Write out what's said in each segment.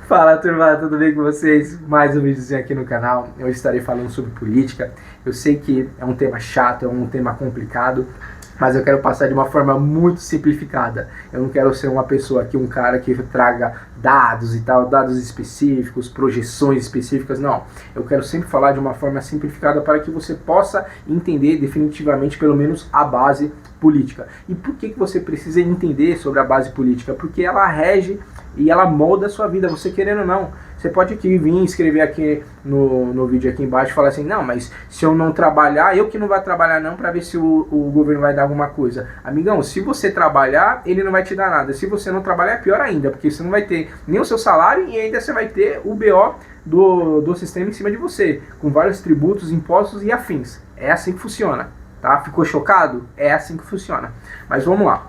Fala turma, tudo bem com vocês? Mais um videozinho aqui no canal. Eu estarei falando sobre política. Eu sei que é um tema chato, é um tema complicado, mas eu quero passar de uma forma muito simplificada. Eu não quero ser uma pessoa aqui, um cara que traga dados e tal, dados específicos, projeções específicas, não. Eu quero sempre falar de uma forma simplificada para que você possa entender definitivamente, pelo menos, a base política. E por que você precisa entender sobre a base política? Porque ela rege e ela molda a sua vida, você querendo ou não. Você pode aqui vir escrever aqui no vídeo aqui embaixo e falar assim, não, mas se eu não trabalhar, eu que não vai trabalhar não para ver se o governo vai dar alguma coisa. Amigão, se você trabalhar, ele não vai te dar nada. Se você não trabalhar, é pior ainda, porque você não vai ter nem o seu salário e ainda você vai ter o BO do sistema em cima de você, com vários tributos, impostos e afins. É assim que funciona, tá? Ficou chocado? É assim que funciona. Mas vamos lá.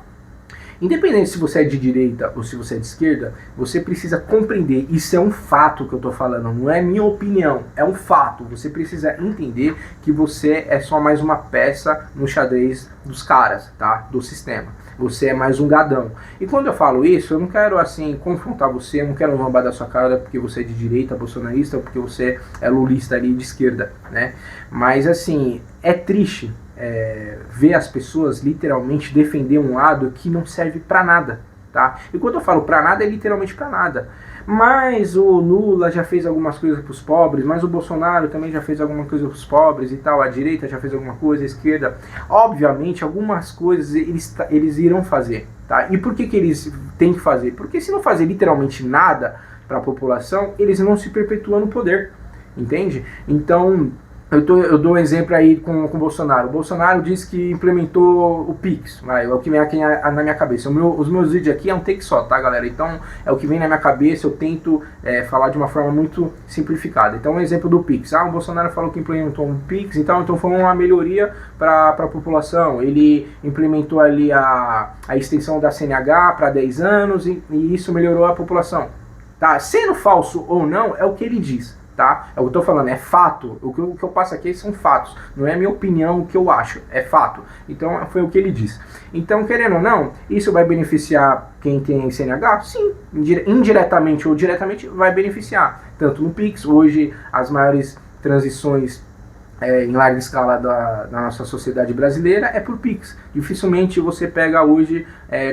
Independente se você é de direita ou se você é de esquerda, você precisa compreender, isso é um fato que eu estou falando, não é minha opinião, é um fato. Você precisa entender que você é só mais uma peça no xadrez dos caras, tá? Do sistema. Você é mais um gadão. E quando eu falo isso, eu não quero assim confrontar você, eu não quero zombar da sua cara porque você é de direita, bolsonarista, ou porque você é lulista ali de esquerda, né? Mas assim, é triste ver as pessoas literalmente defender um lado que não serve pra nada, tá? E quando eu falo pra nada, é literalmente pra nada. Mas o Lula já fez algumas coisas pros pobres, mas o Bolsonaro também já fez alguma coisa pros pobres e tal, a direita já fez alguma coisa, a esquerda. Obviamente, algumas coisas eles irão fazer, tá? E por que eles têm que fazer? Porque se não fazer literalmente nada para a população, eles não se perpetuam no poder, entende? Então, eu dou um exemplo aí com o Bolsonaro. O Bolsonaro disse que implementou o Pix, é o que vem aqui na minha cabeça. Os meus vídeos aqui é um take só, tá, galera? Então é o que vem na minha cabeça, eu tento falar de uma forma muito simplificada. Então, um exemplo do Pix. O Bolsonaro falou que implementou um Pix, então foi uma melhoria para a população. Ele implementou ali a extensão da CNH para 10 anos e isso melhorou a população. Tá? Sendo falso ou não, é o que ele diz. Tá? É o que eu tô falando, é fato. O que eu passo aqui são fatos. Não é minha opinião, o que eu acho. É fato. Então foi o que ele disse. Então, querendo ou não, isso vai beneficiar quem tem CNH? Sim. Indiretamente ou diretamente vai beneficiar. Tanto no Pix, hoje as maiores transições em larga escala da nossa sociedade brasileira é por Pix. Dificilmente você pega hoje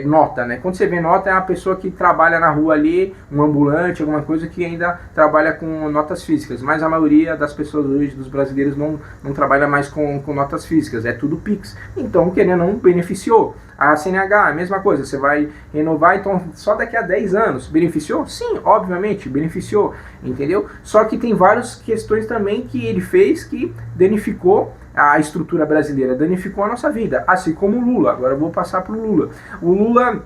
nota, né? Quando você vê nota é uma pessoa que trabalha na rua ali, um ambulante, alguma coisa que ainda trabalha com notas físicas, mas a maioria das pessoas hoje, dos brasileiros, não trabalha mais com notas físicas, é tudo Pix. Então, querendo ou não, beneficiou. A CNH, a mesma coisa, você vai renovar, então só daqui a 10 anos. Beneficiou? Sim, obviamente, beneficiou, entendeu? Só que tem várias questões também que ele fez que danificou a estrutura brasileira, danificou a nossa vida, assim como o Lula. Agora eu vou passar para o Lula. O Lula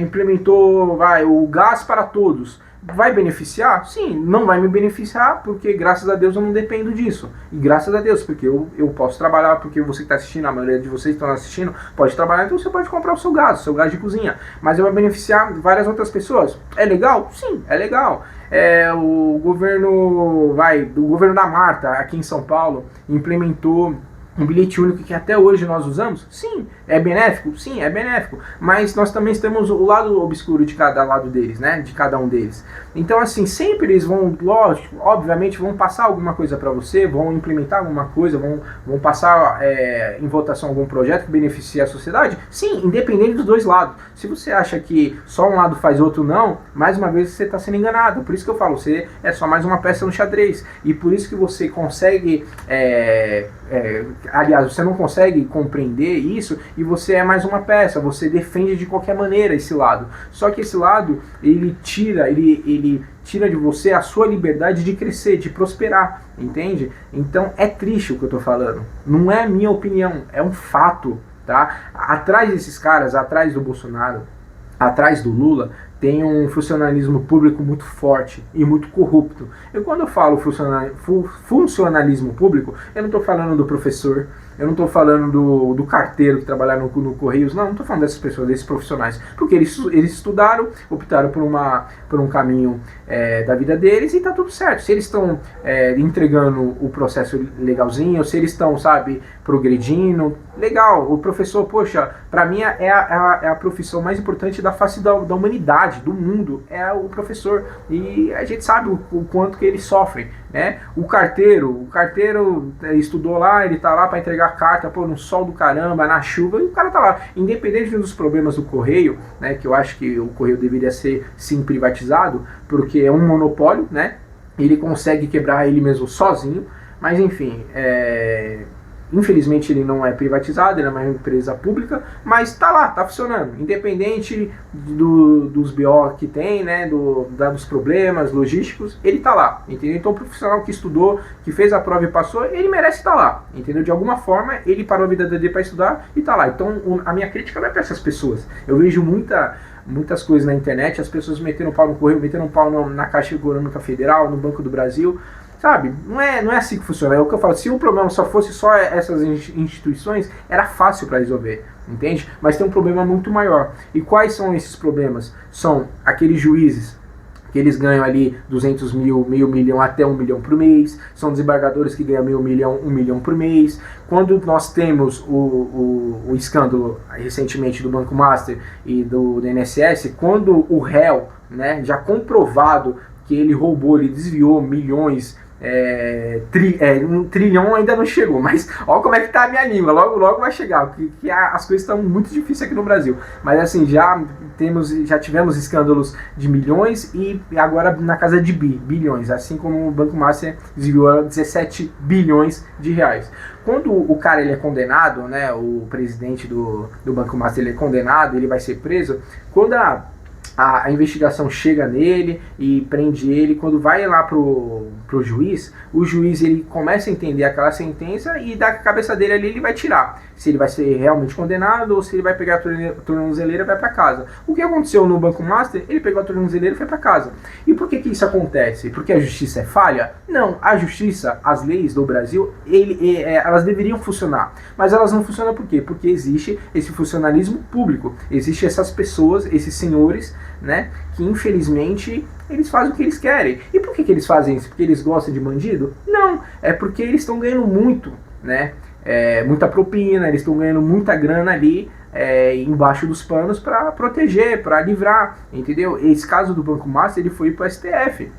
implementou o gás para todos. Vai beneficiar? Sim, não vai me beneficiar porque graças a Deus eu não dependo disso. E graças a Deus, porque eu posso trabalhar, porque você que está assistindo, a maioria de vocês que estão assistindo, pode trabalhar, então você pode comprar o seu gás de cozinha. Mas eu vou beneficiar várias outras pessoas. É legal? Sim, é legal. O governo da Marta, aqui em São Paulo, implementou um bilhete único que até hoje nós usamos? Sim. É benéfico? Sim, é benéfico. Mas nós também temos o lado obscuro de cada lado deles, né? De cada um deles. Então, assim, sempre eles vão, lógico, obviamente, vão passar alguma coisa para você, vão implementar alguma coisa, vão passar em votação algum projeto que beneficie a sociedade? Sim, independente dos dois lados. Se você acha que só um lado faz outro não, mais uma vez você está sendo enganado. Por isso que eu falo, você é só mais uma peça no xadrez. E por isso que você consegue... aliás, você não consegue compreender isso e você é mais uma peça, você defende de qualquer maneira esse lado. Só que esse lado, ele tira de você a sua liberdade de crescer, de prosperar, entende? Então é triste o que eu tô falando. Não é minha opinião, é um fato, tá? Atrás desses caras, atrás do Bolsonaro, atrás do Lula, tem um funcionalismo público muito forte e muito corrupto. E quando eu falo funcionalismo público, eu não estou falando do professor, Eu não estou falando do carteiro que trabalha no Correios, não estou falando dessas pessoas, desses profissionais, porque eles estudaram, optaram por um caminho da vida deles e está tudo certo. Se eles estão entregando o processo legalzinho, se eles estão, sabe, progredindo, legal. O professor, poxa, para mim é a profissão mais importante da face da humanidade, do mundo, é o professor. E a gente sabe o quanto que eles sofrem, né? O carteiro estudou lá, ele tá lá para entregar carta, pô, no sol do caramba, na chuva, e o cara tá lá. Independente dos problemas do Correio, né, que eu acho que o Correio deveria ser, sim, privatizado, porque é um monopólio, né? Ele consegue quebrar ele mesmo sozinho, mas enfim, infelizmente ele não é privatizado, ele é uma empresa pública, mas tá lá, tá funcionando, independente dos BO que tem, né, dos problemas logísticos, ele tá lá, entendeu? Então o profissional que estudou, que fez a prova e passou, ele merece estar lá, entendeu? De alguma forma ele parou a vida dele para estudar e tá lá. Então a minha crítica não é para essas pessoas. Eu vejo muitas coisas na internet, as pessoas metendo pau no Correio, metendo pau na Caixa Econômica Federal, no Banco do Brasil. Sabe, não é assim que funciona. É o que eu falo, se o problema só fosse só essas instituições, era fácil para resolver, entende? Mas tem um problema muito maior. E quais são esses problemas? São aqueles juízes que eles ganham ali 200 mil, meio milhão até 1 milhão por mês, são desembargadores que ganham 1 milhão por mês. Quando nós temos o escândalo recentemente do Banco Master e do INSS, quando o réu, né, já comprovado que ele roubou, ele desviou milhões, 1 trilhão ainda não chegou, mas olha como é que tá a minha língua, logo vai chegar, porque as coisas estão muito difíceis aqui no Brasil, mas assim, já tivemos escândalos de milhões e agora na casa de bilhões, assim como o Banco Master desviou 17 bilhões de reais. Quando o cara ele é condenado, né, o presidente do Banco Master ele é condenado, ele vai ser preso, quando a investigação chega nele e prende ele, quando vai lá pro juiz, o juiz ele começa a entender aquela sentença e da cabeça dele ali ele vai tirar se ele vai ser realmente condenado ou se ele vai pegar a tornozeleira e vai para casa. O que aconteceu no Banco Master? Ele pegou a tornozeleira e foi para casa. E por que isso acontece? Porque a justiça é falha? Não, a justiça, as leis do Brasil, elas deveriam funcionar, mas elas não funcionam por quê? Porque existe esse funcionalismo público, existe essas pessoas, esses senhores, né, que infelizmente eles fazem o que eles querem. E por que eles fazem isso? Porque eles gostam de bandido? Não, é porque eles estão ganhando muito, né? Muita propina, eles estão ganhando muita grana ali embaixo dos panos para proteger, para livrar, entendeu? Esse caso do Banco Master ele foi para o STF.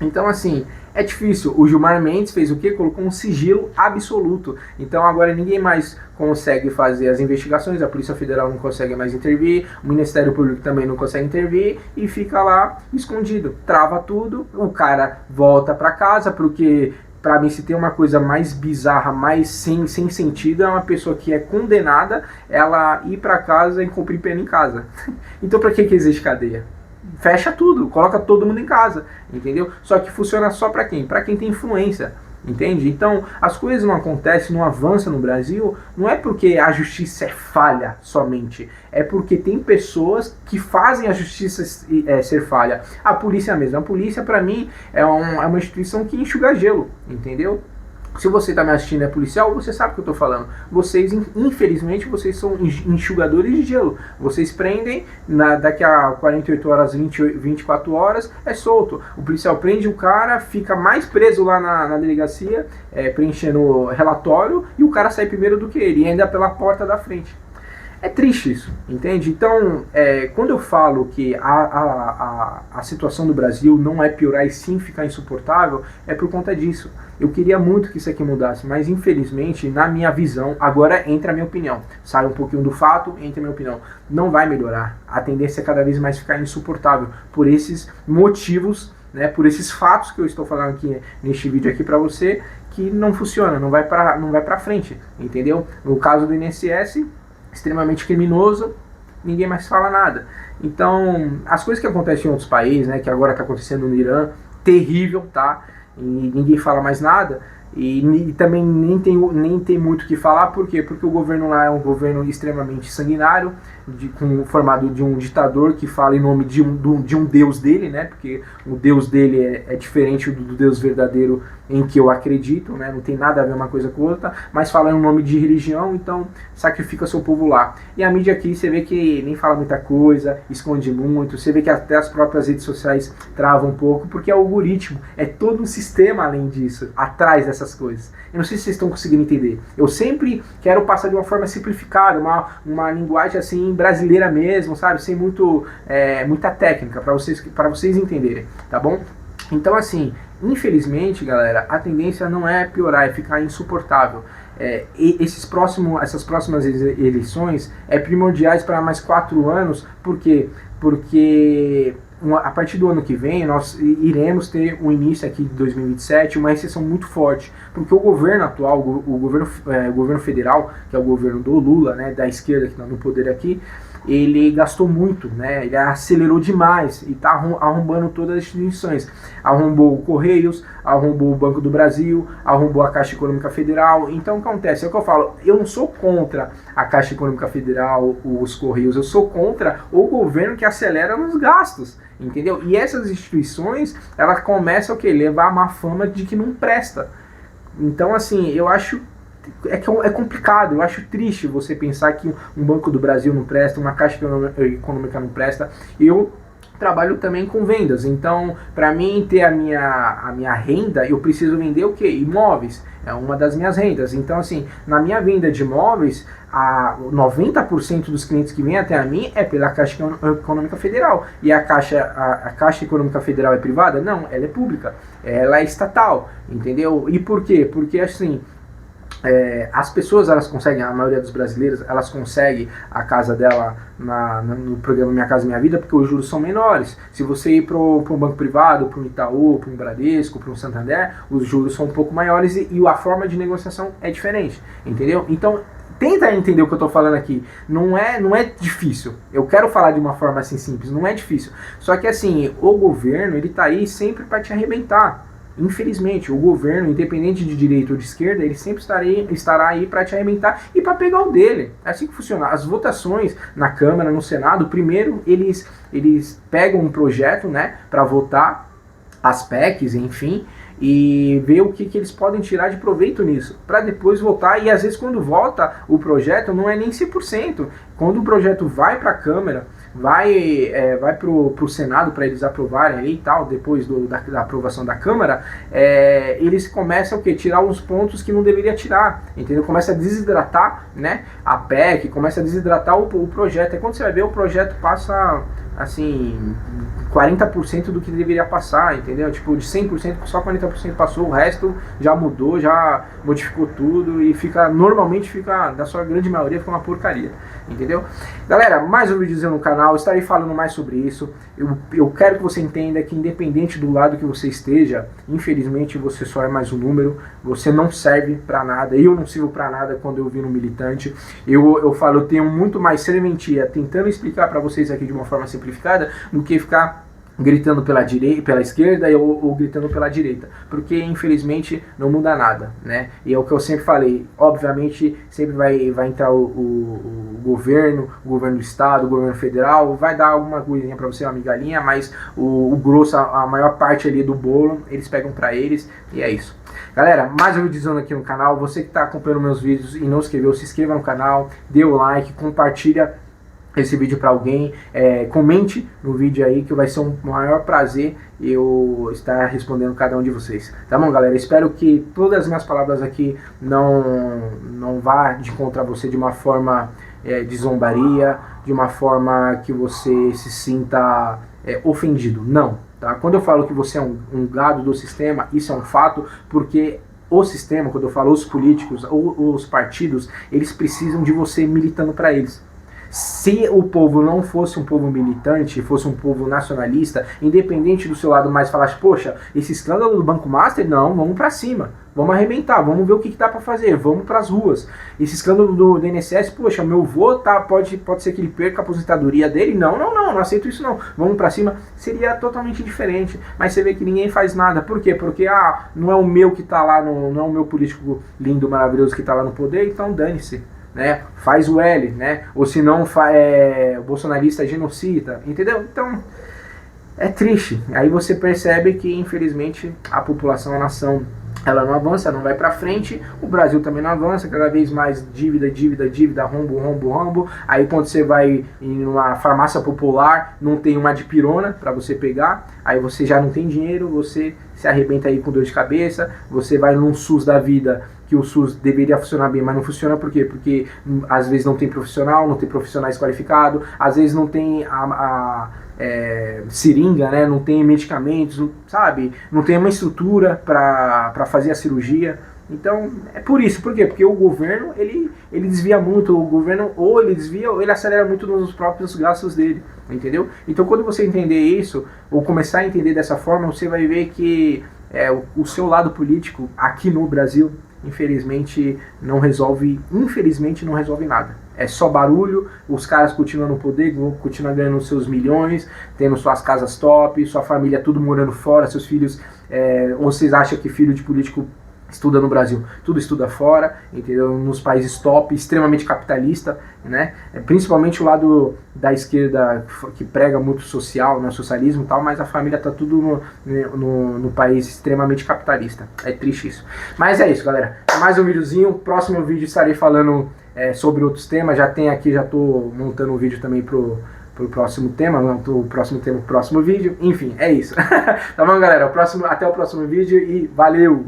Então, assim, é difícil. O Gilmar Mendes fez o quê? Colocou um sigilo absoluto. Então, agora ninguém mais consegue fazer as investigações, a Polícia Federal não consegue mais intervir, o Ministério Público também não consegue intervir e fica lá escondido. Trava tudo, o cara volta para casa, porque, para mim, se tem uma coisa mais bizarra, mais sem sentido, é uma pessoa que é condenada, ela ir para casa e cumprir pena em casa. Então, para que existe cadeia? Fecha tudo, coloca todo mundo em casa, entendeu? Só que funciona só para quem? Para quem tem influência, entende? Então, as coisas não acontecem, não avançam no Brasil, não é porque a justiça é falha somente, é porque tem pessoas que fazem a justiça ser falha. A polícia mesmo, a polícia para mim é uma instituição que enxuga gelo, entendeu? Se você está me assistindo é policial, você sabe o que eu estou falando. Vocês, infelizmente, vocês são enxugadores de gelo. Vocês prendem, daqui a 48 horas, 24 horas, é solto. O policial prende o cara, fica mais preso lá na delegacia, preenchendo relatório, e o cara sai primeiro do que ele, e ainda pela porta da frente. É triste isso, entende? Então, quando eu falo que a situação do Brasil não é piorar e sim ficar insuportável, é por conta disso. Eu queria muito que isso aqui mudasse, mas infelizmente, na minha visão, agora entra a minha opinião. Sai um pouquinho do fato, entra a minha opinião. Não vai melhorar. A tendência é cada vez mais ficar insuportável por esses motivos, né, por esses fatos que eu estou falando aqui neste vídeo aqui para você, que não funciona, não vai para frente, entendeu? No caso do INSS, extremamente criminoso, ninguém mais fala nada. Então, as coisas que acontecem em outros países, né, que agora está acontecendo no Irã, terrível, tá? E ninguém fala mais nada. E também nem tem muito o que falar, por quê? Porque o governo lá é um governo extremamente sanguinário, formado de um ditador que fala em nome de um deus dele, né? Porque o deus dele é diferente do deus verdadeiro em que eu acredito, né? Não tem nada a ver uma coisa com outra, mas fala em nome de religião, então sacrifica seu povo lá. E a mídia aqui, você vê que nem fala muita coisa, esconde muito, você vê que até as próprias redes sociais travam um pouco, porque é o algoritmo, é todo um sistema além disso, atrás dessas coisas. Eu não sei se vocês estão conseguindo entender. Eu sempre quero passar de uma forma simplificada, uma linguagem assim brasileira mesmo, sabe? Sem muita técnica, para vocês entenderem, tá bom? Então assim, infelizmente, galera, a tendência não é piorar, é ficar insuportável. Essas próximas eleições é primordiais para mais 4 anos, por quê? Porque a partir do ano que vem nós iremos ter um início aqui de 2027, uma recessão muito forte, porque o governo atual, o governo federal, que é o governo do Lula, né, da esquerda que está no poder aqui, ele gastou muito, né? Ele acelerou demais e está arrombando todas as instituições. Arrombou o Correios, arrombou o Banco do Brasil, arrombou a Caixa Econômica Federal. Então o que acontece? É o que eu falo, eu não sou contra a Caixa Econômica Federal, os Correios, eu sou contra o governo que acelera nos gastos, entendeu? E essas instituições, elas começam a levar a má fama de que não presta. Então assim, eu acho é complicado, eu acho triste você pensar que um Banco do Brasil não presta, uma Caixa Econômica não presta. Eu trabalho também com vendas, então para mim ter a minha renda, eu preciso vender o quê? Imóveis, é uma das minhas rendas. Então assim, na minha venda de imóveis, 90% dos clientes que vêm até a mim é pela Caixa Econômica Federal. E a Caixa Econômica Federal é privada? Não, ela é pública, ela é estatal, entendeu? E por quê? Porque assim, as pessoas, elas conseguem, a maioria dos brasileiros, elas conseguem a casa dela no programa Minha Casa Minha Vida, porque os juros são menores. Se você ir para um banco privado, para um Itaú, para um Bradesco, para um Santander, os juros são um pouco maiores e a forma de negociação é diferente, entendeu? Então, tenta entender o que eu estou falando aqui. Não é difícil. Eu quero falar de uma forma assim simples, não é difícil. Só que assim, o governo, ele tá aí sempre para te arrebentar. Infelizmente, o governo, independente de direita ou de esquerda, ele sempre estará aí para te arrebentar e para pegar o dele. É assim que funciona. As votações na Câmara, no Senado, primeiro eles pegam um projeto, né, para votar, as PECs, enfim, e ver o que eles podem tirar de proveito nisso, para depois votar. E às vezes quando vota o projeto não é nem 100%. Quando o projeto vai para a Câmara, vai pro Senado para eles aprovarem ali e tal, depois da aprovação da Câmara, eles começam tirar os pontos que não deveria tirar, entendeu? Começa a desidratar, né, a PEC, começa a desidratar o projeto. É quando você vai ver, o projeto passa assim 40% do que deveria passar, entendeu? Tipo, de 100%, só 40% passou, o resto já mudou, já modificou tudo e normalmente fica, da sua grande maioria, fica uma porcaria, entendeu? Galera, mais um videozinho no canal, estarei falando mais sobre isso. Eu quero que você entenda que independente do lado que você esteja, infelizmente você só é mais um número, você não serve pra nada, eu não sirvo pra nada quando eu viro um militante. Eu falo, eu tenho muito mais serventia tentando explicar pra vocês aqui de uma forma simplificada do que ficar gritando pela esquerda ou gritando pela direita, porque infelizmente não muda nada, né? E é o que eu sempre falei, obviamente sempre vai entrar o governo do estado, o governo federal, vai dar alguma coisinha para você, uma migalhinha, mas o grosso, a maior parte ali do bolo, eles pegam para eles, e é isso. Galera, mais um vídeo aqui no canal. Você que está acompanhando meus vídeos e não se inscreveu, se inscreva no canal, dê o like, compartilha esse vídeo para alguém, comente no vídeo aí, que vai ser um maior prazer eu estar respondendo cada um de vocês. Tá bom, galera? Espero que todas as minhas palavras aqui não vá de contra você de uma forma de zombaria, de uma forma que você se sinta ofendido. Não, tá? Quando eu falo que você é um gado do sistema, isso é um fato, porque o sistema, quando eu falo os políticos ou os partidos, eles precisam de você militando para eles. Se o povo não fosse um povo militante, fosse um povo nacionalista, independente do seu lado mais falasse, poxa, esse escândalo do Banco Master, não, vamos pra cima, vamos arrebentar, vamos ver o que dá pra fazer, vamos pras ruas. Esse escândalo do INSS, poxa, meu avô pode ser que ele perca a aposentadoria dele, não aceito isso não, vamos pra cima, seria totalmente diferente. Mas você vê que ninguém faz nada, por quê? Porque, não é o meu que tá lá, não é o meu político lindo, maravilhoso que tá lá no poder, então dane-se. Né? Faz o L, né? Ou se não, o bolsonarista genocida, entendeu? Então, é triste. Aí você percebe que, infelizmente, a população, a nação, ela não avança, não vai pra frente, o Brasil também não avança, cada vez mais dívida, rombo. Aí quando você vai em uma farmácia popular, não tem uma dipirona pra você pegar, aí você já não tem dinheiro, você se arrebenta aí com dor de cabeça, você vai num SUS da vida, que o SUS deveria funcionar bem, mas não funciona, por quê? Porque às vezes não tem profissional, não tem profissionais qualificados, às vezes não tem seringa, né? Não tem medicamentos, sabe? Não tem uma estrutura para fazer a cirurgia. Então, é por isso. Por quê? Porque o governo, ele desvia muito, o governo ou ele desvia ou ele acelera muito nos próprios gastos dele, entendeu? Então, quando você entender isso, ou começar a entender dessa forma, você vai ver que o seu lado político aqui no Brasil, infelizmente não resolve nada. É só barulho, os caras continuam no poder, continuam ganhando seus milhões, tendo suas casas top, sua família tudo morando fora, seus filhos, ou vocês acham que filho de político estuda no Brasil, tudo estuda fora, entendeu? Nos países top, extremamente capitalista, né? Principalmente o lado da esquerda que prega muito social, né? Socialismo e tal, mas a família tá tudo no país extremamente capitalista. É triste isso. Mas é isso, galera. Mais um videozinho. Próximo vídeo estarei falando sobre outros temas. Já tô montando um vídeo também pro próximo tema, o próximo vídeo. Enfim, é isso. Tá bom, galera? Até o próximo vídeo e valeu!